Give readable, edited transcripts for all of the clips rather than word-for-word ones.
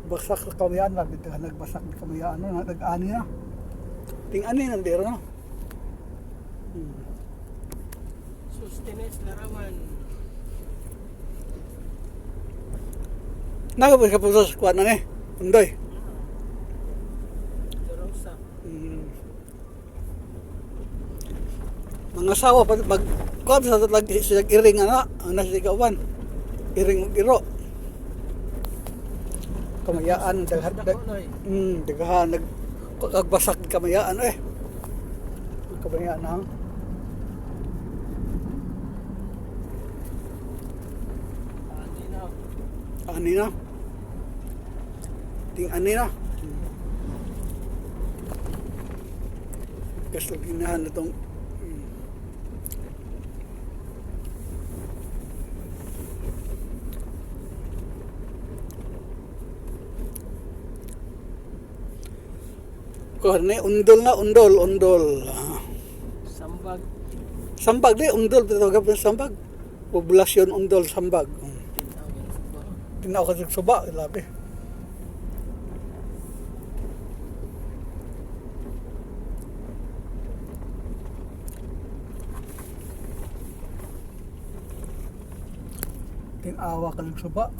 Bagsak na kamayaan na, nagbasak na kamayaan na, nag-ani na. Ting-ani na dito, no? Sustenance larawan. Nakapos ka po sa squad na ni, undoy. Rosa. Mga asawa, pag kuwan sa tatlag siya iring ana, ang nasigawan. Iring iro. Kamayaan, daghan, nagbasak kamayaan eh. Kamayaan na. Ani na. Ting-ani na. Gusto ginahan na itong Kuharne, undol na, undol. Sambag. Sambag di, undol, tawag pa sambag. Populasyon undol, sambag. Tinaw ka sa suba, labi. Tinawa ka ng suba.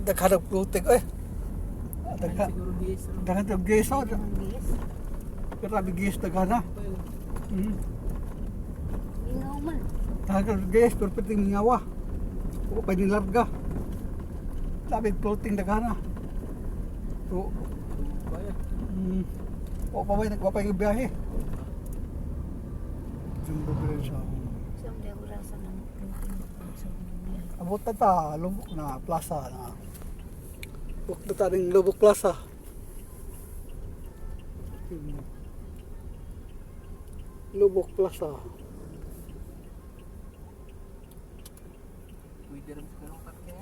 Daghan ng plutik eh. Siguro bis. Daghan ng gas oh. Grabe gas daghan na. Ingaw man. Daghan ng gas pero pwedeng mingawa. O pwedeng larga. Labi floating daghan na. So, o pa ba nagpapay ng biyahe? Jumbo Bridge. Siyang di ako rasa ng floating. Abot na ta, Lubok na, plaza na. Buk na ta rin Lubok Plaza. Lubok Plaza. Pwede rin sa karong parke.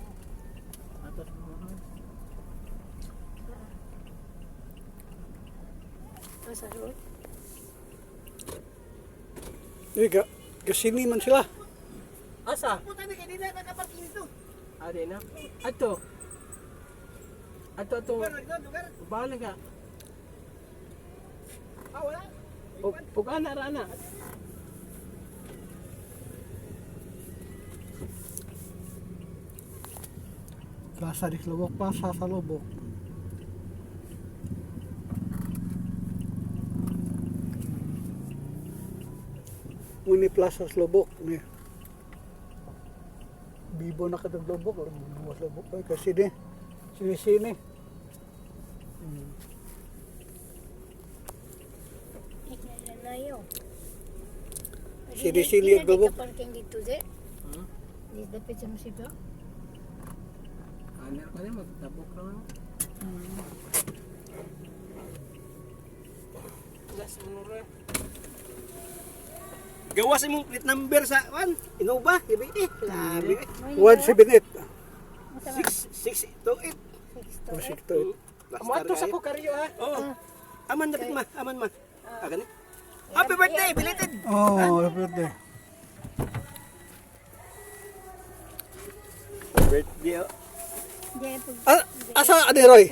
Atas mo naman. Asa road? Gasini man sila. Asa? Puta na kayo, di na nakaparking dito. Ade na. Ato. Ato. Bahala ka. Wala. Pugana rana. Plaza di Lubok Plaza sa Lubok. Muni Plaza sa Lubok ni. Bibo na katong Lubok, buwas Lubok ay kasi di sini. Iklalayo. Sini ang Lubok. Parking dito, Zé. Di dapat sa musika. Kanar ka rin, magtabok lang. Last mo rin. Gawas imong plate number sa Innova, gabi labi 178. 6628. Musik to. Amo ato sa ko karyo ha. Oo. Aman dapat ma, aman ma. Ganit. Happy birthday, belated. Oh, birthday. Birthday. Asa ani Roy?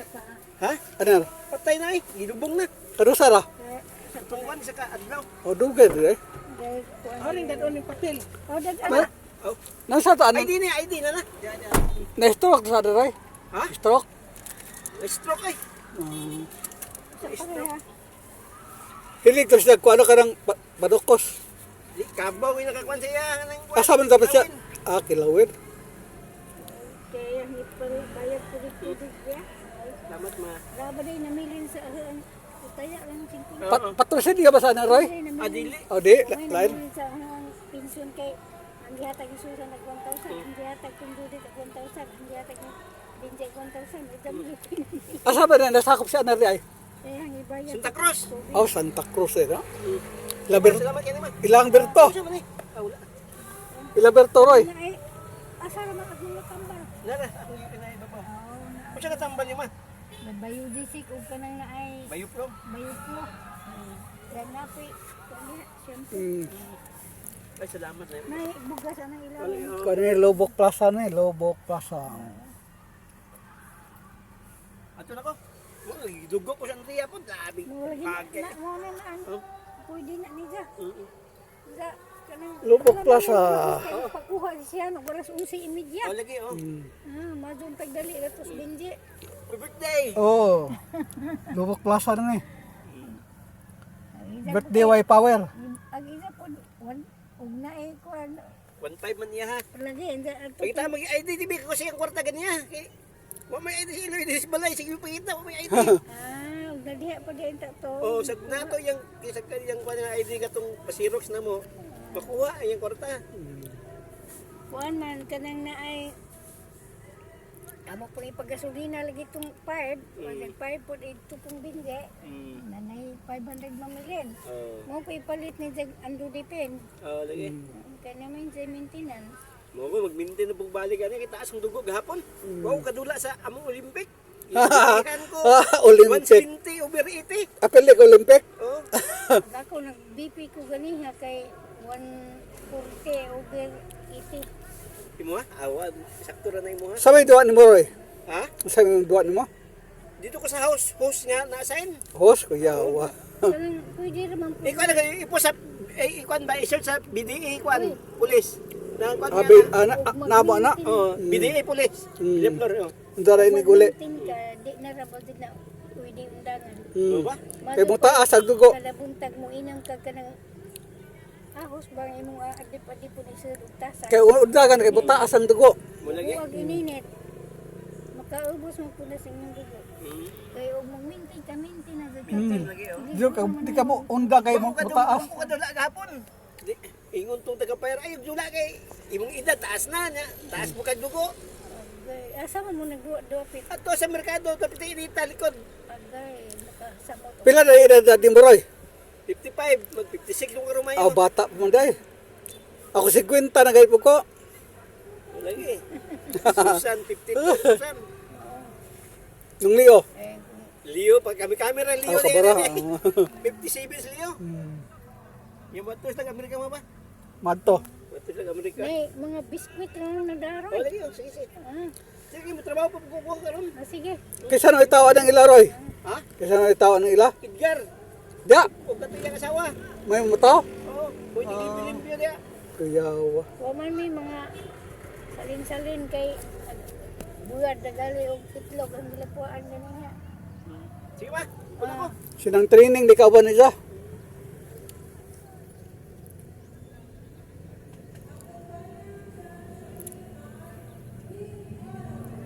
Ha? Ano? Patay na gilubong na. Kado sara? Tungwan sa kaadlaw. O dugay dire. Haring dadon ng papel. Nasa to ano? ID na na. Na stroke sa dire. Ha? Stroke. Stroke ay. Hilig to siya kuano kanang badokos. Di kabaw ina kakwan siya nang. Asa man dapat siya? Kilawin. Kaya hipal bayad po dito ya. Salamat ma. Raba day namilin sa taya lang 50. Patrosin niya ba sana Roy? Adili. O di, lain. Sa pension kay ang gihatag isusan nag 1,000, ang gihatag kung dudit 1,000, ang gihatag binjay 1,000. Ito mo Asa ba na nasakop siya na rin ay? Kaya ang ibayad. Santa Cruz. Oh, Santa Cruz eh, no? Ilaber, Salamat yan naman. ilang berto? Siya man eh. Wala. Ilang berto, Roy? Na ay, asa naman at mga tambal. Nara, ako yung pinaiba pa. Kung siya natambal niya man. Nabayo disik o ka nang na ay Bayo pro. bayo ko. Yan napi. Kanya, siyempre. Ay, salamat na yun. May bugas ang ilaw. Kano yung Lobok Plaza na eh, Lobok Plaza. Ato na ko. Dugo ko sa Andrea po. Labi. Mulagi Bagay. na, mo na naan. Pwede na niya. Ga, kanang. Lubok Plaza. Kaya pakuha siya, no, baras 11:30. Oh, lagi oh. Madun tagdali, ratos binji. Happy birthday. Oh, Lobok Plaza na eh. Birthday Y Power. Ang isa po, ug na eh, kuhan. 1.5 man niya ha. Lagi, hindi ato. Pagkita mag-ID, di ba ko siyang kwarta ganyan. Wa may ID si Eloy, di si Balay. Sige pagkita, wa may ID. Ug nadiha pa din to. Oh, sa nato yung kisag ka yung kuha ng ID katong pasirox na mo. Makuha yung kwarta. Kuhan man, kanang na ay, amo po yung paggasolina lagi itong pired. Pag pired po ito pong binji. Nanay 500 mamilin. Oh, Mo pa ipalit ni Jag Ando Dipin. oh lagi. Kaya naman sa maintenance. Mo ko magmintin na pong balik ani kita asong dugo gahapon. Wow, kadula sa among Olympic. Iihan ko. Olympic. 120 over 80. Apelik Olympic. Oh. Ako nag-BP ko ganiha kay 140 over 80. Imo ha? Awan, sakto ra na imo ha. Sa may duwa ni mo, Roy? Ha? Sa may duwa ni mo? Dito ko sa house nga na-assign. Host, kuya, wa. Kanang pwede naman po. Ikaw na ipo sa ikuan ba i-search sa BDA ikuan pulis. Na kuan Abi, nga. nabo na. Oh, BDA pulis. Deploy oh. Daray ni guli. Magmintin ka, di na rabal din na pwede undangan. Ano ba? Kay mo taas, ang dugo. Kada buntag mo inang ka kanang ahos bang imong adip-adip po ni sir ugtasa. Kay undagan, kay mo taas ang dugo. Mo lagi. Huwag ininit. Makaubos mo po na sa inyong dugo. Kaya huwag mong mintin na dito. Lagi oh. Di ka mo unda kay mo taas. Ko kadula gahapon. Di ingon tong taga fire ay dula kay imong edad taas na nya. Taas mo kag dugo. Asa mo nagduwa pit. Ato sa merkado tapos dita likod. Agay, makasama ko. Pila na edad natin mo, Roy? 55 mag 56 yung karumayo. Aw, bata pa man day. Ako 50 na gay po ko. Lagi. Susan 52 Susan. Nung Leo. Leo pag kami camera Leo Ako kabara. 57 Leo. Yung batos lang Amerika mo ba? Madto. Batos lang Amerika. Nay, mga biskwit lang na daroy. Oh, lagi oh, sige sige. Sige mo trabaho pa kukuha karon. Sige. Kaysa na itawa ng ila, Roy? Ha? Kaysa na itawa ng ila? Edgar. Diya, O kato yung asawa. may mataw? Oo, pwede limpyo dia. Kuya, wa. Waman may mga salin-salin kay buwad na gali o itlog ang gilapuan ganun niya. Sige ba? Wala ko. Sinang training, di ka ba niya?